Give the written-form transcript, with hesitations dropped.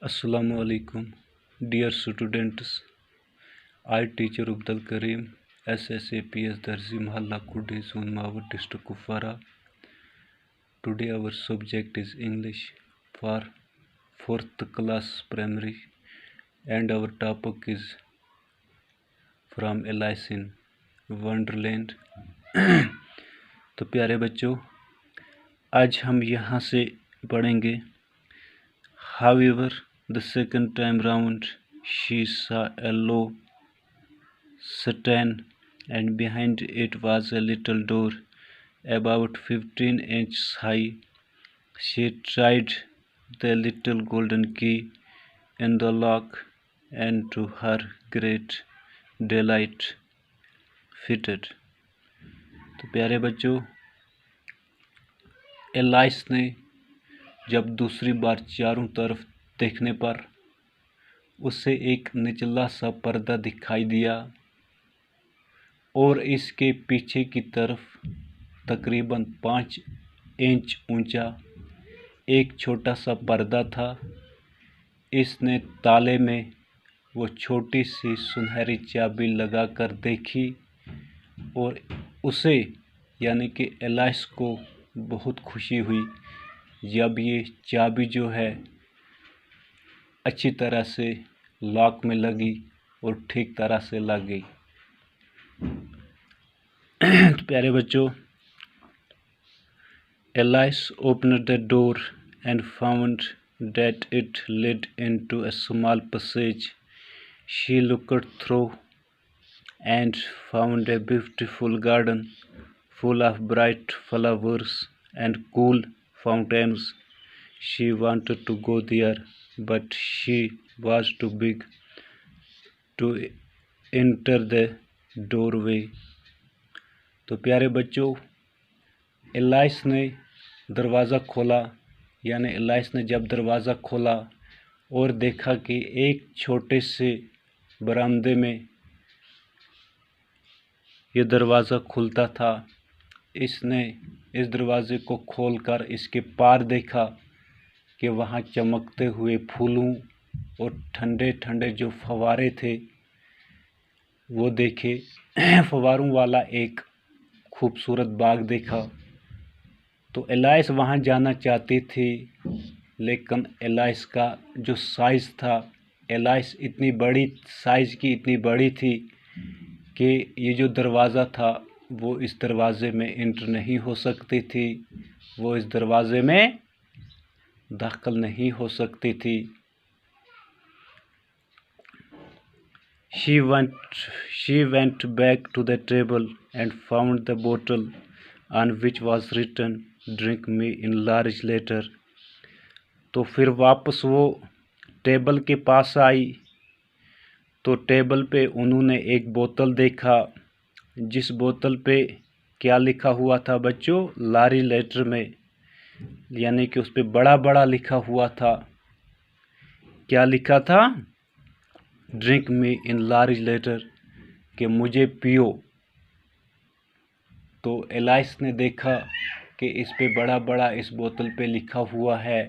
Assalamu alaikum, dear students. I teacher Abdul Karim, SSAPS Darzi Mahalla Kudi Sunmawar District Kupwara. Today our subject is English for 4th class primary and our topic is from Alice in Wonderland. तो प्यारे बच्चों, आज हम यहाँ से पढ़ेंगे However, the second time round, she saw a low stand, and behind it was a little door, about 15 inches high. She tried the little golden key in the lock, and to her great delight, fitted. तो प्यारे बच्चों, alias ने जब दूसरी बार चारों तरफ देखने पर उसे एक निचला सा पर्दा दिखाई दिया और इसके पीछे की तरफ तकरीबन 5 इंच ऊंचा एक छोटा सा पर्दा था। इसने ताले में वो छोटी सी सुनहरी चाबी लगाकर देखी और उसे यानी कि एलाइस को बहुत खुशी हुई जब ये चाबी जो है अच्छी तरह से लॉक में लगी और ठीक तरह से लग गई। तो प्यारे बच्चों, alias opened the door and found that it led into a small passage. She looked through and found a beautiful garden full of bright flowers and cool fountains. She wanted to go there, but she was too big to enter the doorway. तो प्यारे बच्चों, alias ने दरवाज़ा खोला, यानी alias ने जब दरवाज़ा खोला और देखा कि एक छोटे से बरामदे में ये दरवाज़ा खुलता था। इसने इस दरवाज़े को खोलकर इसके पार देखा कि वहाँ चमकते हुए फूलों और ठंडे ठंडे जो फव्वारे थे वो देखे। फव्वारों वाला एक खूबसूरत बाग देखा। तो एलाइस वहाँ जाना चाहती थी, लेकिन एलाइस का जो साइज़ था, एलाइस इतनी बड़ी साइज़ की इतनी बड़ी थी कि ये जो दरवाज़ा था वो इस दरवाज़े में एंटर नहीं हो सकती थी, वो इस दरवाज़े में दाखिल नहीं हो सकती थी। She went back to the table and found the bottle on which was written, "Drink me in large letter." तो फिर वापस वो टेबल के पास आई तो टेबल पे उन्होंने एक बोतल देखा, जिस बोतल पे क्या लिखा हुआ था बच्चों? लार्ज लेटर में, यानी कि उस पे बड़ा बड़ा लिखा हुआ था। क्या लिखा था? Drink me in large letter, कि मुझे पियो। तो एलाइस ने देखा कि इस पे बड़ा बड़ा इस बोतल पे लिखा हुआ है